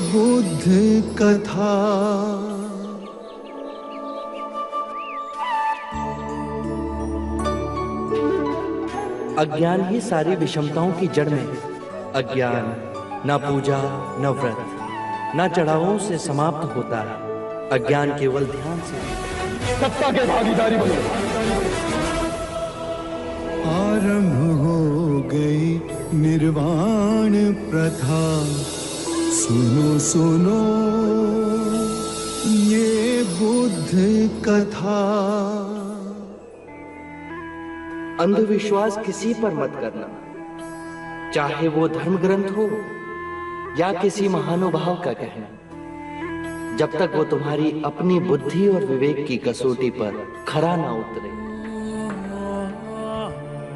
बुद्ध कथा। अज्ञान ही सारी विषमताओं की जड़ में है। अज्ञान न पूजा न व्रत न चढ़ावों से समाप्त होता है। अज्ञान केवल ध्यान से। सत्ता के भागीदारी बनो। आरंभ हो गई निर्वाण प्रथा, सुनो सुनो ये बुद्ध कथा। अंधविश्वास किसी पर मत करना, चाहे वो धर्म ग्रंथ हो या किसी महानुभाव का कहना, जब तक वो तुम्हारी अपनी बुद्धि और विवेक की कसौटी पर खरा ना उतरे।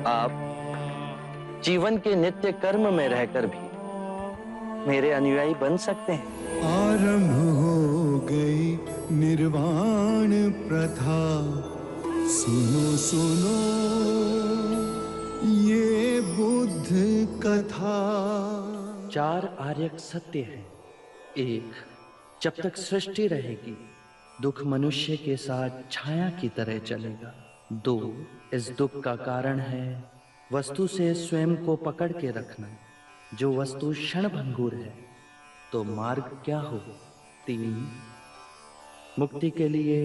आप जीवन के नित्य कर्म में रहकर भी मेरे अनुयायी बन सकते हैं। आरंभ हो गई निर्वाण प्रथा, सुनो सुनो ये बुद्ध कथा। 4 आर्यक सत्य है। 1, जब तक सृष्टि रहेगी दुख मनुष्य के साथ छाया की तरह चलेगा। 2, इस दुख का कारण है वस्तु से स्वयं को पकड़ के रखना। जो वस्तु क्षणभंगुर है तो मार्ग क्या हो। 3, मुक्ति के लिए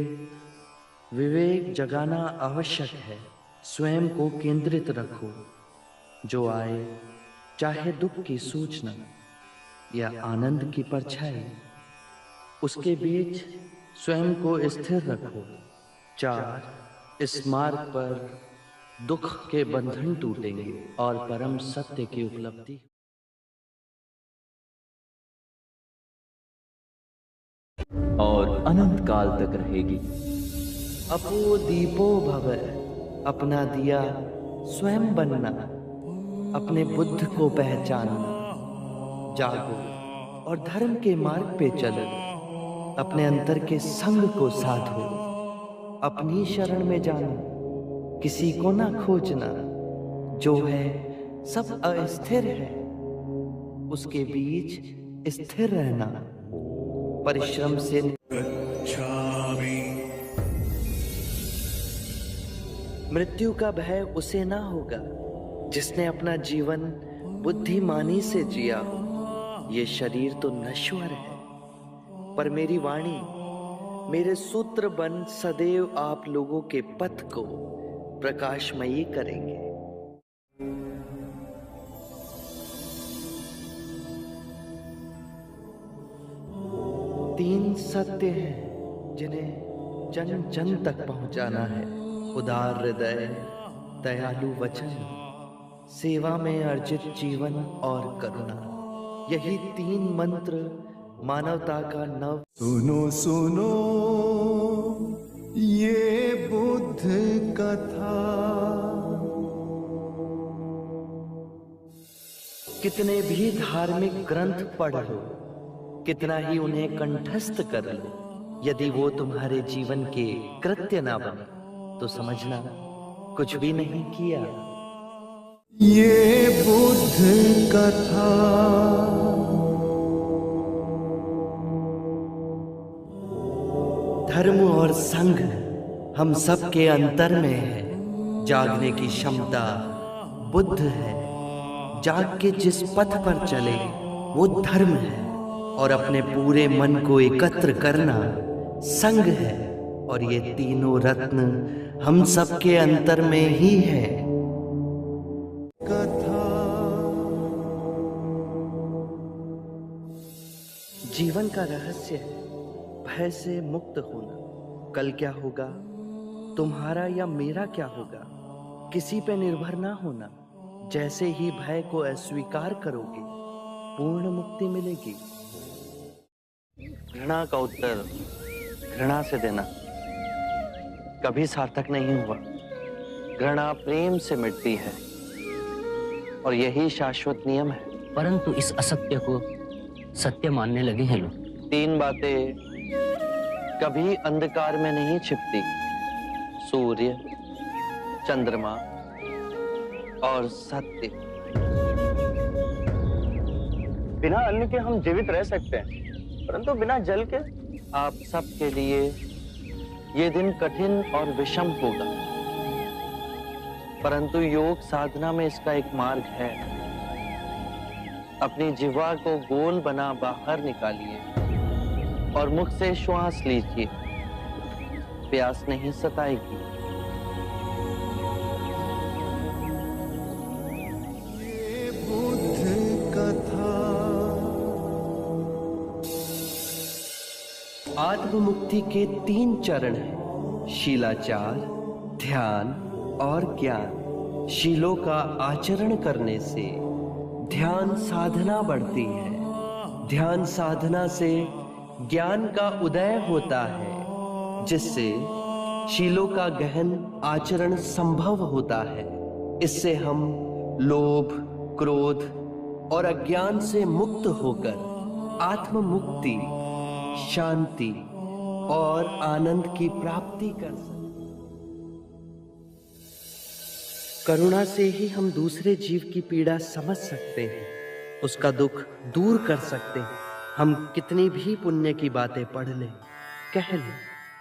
विवेक जगाना आवश्यक है। स्वयं को केंद्रित रखो। जो आए, चाहे दुख की सूचना या आनंद की परछाई, उसके बीच स्वयं को स्थिर रखो। 4, इस मार्ग पर दुख के बंधन टूटेंगे और परम सत्य की उपलब्धि। और अनंत काल तक रहेगी। अपो दीपो भव, अपना दिया स्वयं बनना। अपने बुद्ध को पहचानना। जागो और धर्म के मार्ग पे चलो। अपने अंतर के संग को साधो। अपनी शरण में जानो, किसी को ना खोजना। जो है सब अस्थिर है, उसके बीच स्थिर रहना। परिश्रम से मृत्यु का भय उसे ना होगा जिसने अपना जीवन बुद्धिमानी से जिया हो। ये शरीर तो नश्वर है, पर मेरी वाणी, मेरे सूत्र बन सदैव आप लोगों के पथ को प्रकाशमयी करेंगे। तीन सत्य हैं जिन्हें जन जन तक पहुंचाना है। उदार हृदय, दयालु वचन, सेवा में अर्जित जीवन और करुणा। यही 3 मंत्र मानवता का नव। सुनो सुनो ये बुद्ध कथा। कितने भी धार्मिक ग्रंथ पढ़ लो, कितना ही उन्हें कंठस्थ कर लो, यदि वो तुम्हारे जीवन के कृत्य ना बने तो समझना कुछ भी नहीं किया। ये बुद्ध कथा। धर्म और संघ हम सब के अंतर में है। जागने की क्षमता बुद्ध है। जाग के जिस पथ पर चले वो धर्म है, और अपने पूरे मन को एकत्र करना संघ है। और ये तीनों रत्न हम सब के अंतर में ही है। कथा जीवन का रहस्य है भय से मुक्त होना। कल क्या होगा, तुम्हारा या मेरा क्या होगा, किसी पे निर्भर ना होना। जैसे ही भय को अस्वीकार करोगे, पूर्ण मुक्ति मिलेगी। घृणा का उत्तर घृणा से देना कभी सार्थक नहीं हुआ। घृणा प्रेम से मिटती है, और यही शाश्वत नियम है। परंतु इस असत्य को सत्य मानने लगे हैं लोग। 3 बातें कभी अंधकार में नहीं छिपती। सूर्य, चंद्रमा और सत्य। बिना अन्न के हम जीवित रह सकते हैं, परंतु बिना जल के आप सबके लिए ये दिन कठिन और विषम होगा। परंतु योग साधना में इसका एक मार्ग है। अपनी जिह्वा को गोल बना बाहर निकालिए और मुख से श्वास लीजिए। प्यास नहीं सताएगी। ये बुद्ध कथा। आत्ममुक्ति के 3 चरण हैं: शीलाचार, ध्यान और ज्ञान। शीलों का आचरण करने से ध्यान साधना बढ़ती है। ध्यान साधना से ज्ञान का उदय होता है, जिससे शीलों का गहन आचरण संभव होता है। इससे हम लोभ, क्रोध और अज्ञान से मुक्त होकर आत्म मुक्ति, शांति और आनंद की प्राप्ति कर सकते। करुणा से ही हम दूसरे जीव की पीड़ा समझ सकते हैं, उसका दुख दूर कर सकते हैं। हम कितनी भी पुण्य की बातें पढ़ लें, कह लें,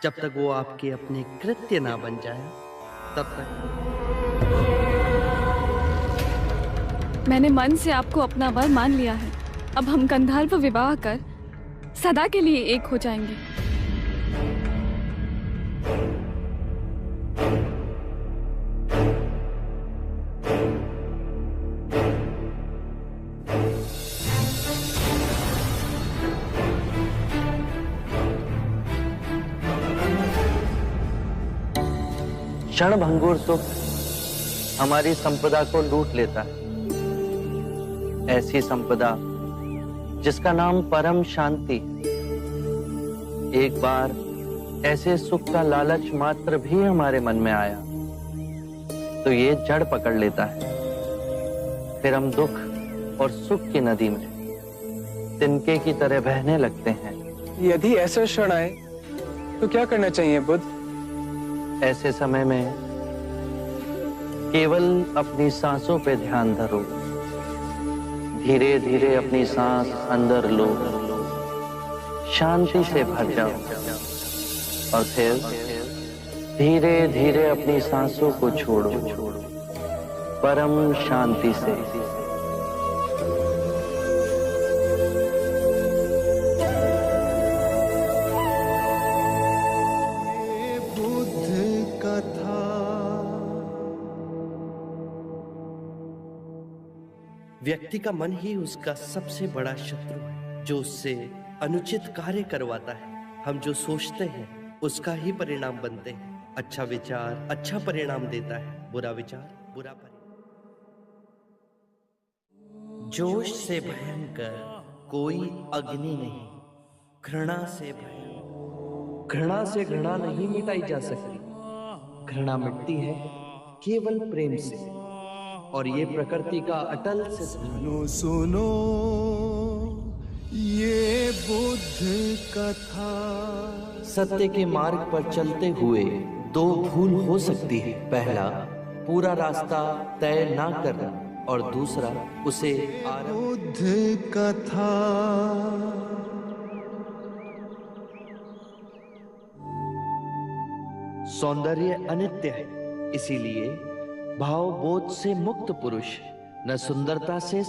जब तक वो आपके अपने कृत्य ना बन जाए, तब तक। मैंने मन से आपको अपना वर मान लिया है। अब हम गंधर्व विवाह कर सदा के लिए एक हो जाएंगे। क्षणभंगुर सुख हमारी संपदा को लूट लेता है। ऐसी संपदा जिसका नाम परम शांति है। एक बार ऐसे सुख का लालच मात्र भी हमारे मन में आया तो ये जड़ पकड़ लेता है। फिर हम दुख और सुख की नदी में तिनके की तरह बहने लगते हैं। यदि ऐसा क्षण आए तो क्या करना चाहिए बुद्ध? ऐसे समय में केवल अपनी सांसों पे ध्यान धरो। धीरे धीरे अपनी सांस अंदर लो, शांति से भर जाओ और फिर धीरे धीरे अपनी सांसों को छोड़ो परम शांति से। ये बुद्ध कथा। व्यक्ति का मन ही उसका सबसे बड़ा शत्रु है, जो उससे अनुचित कार्य करवाता है। हम जो सोचते हैं उसका ही परिणाम बनते हैं। अच्छा विचार अच्छा परिणाम देता है, बुरा विचार बुरा परिणाम। जोश से भयंकर कोई अग्नि नहीं, घृणा से भयंकर। घृणा से घृणा नहीं मिटाई जा सकती। घृणा मिटती है केवल प्रेम से, और ये प्रकृति का अटल सिद्धांत। सुनो सुनो ये बुद्ध कथा। सत्य के मार्ग पर चलते हुए 2 भूल हो सकती है। पहला, पूरा रास्ता तय ना करना, और दूसरा, उसे बुद्ध कथा। सौंदर्य अनित्य है, इसीलिए भाव बोध से मुक्त पुरुष न सुंदरता से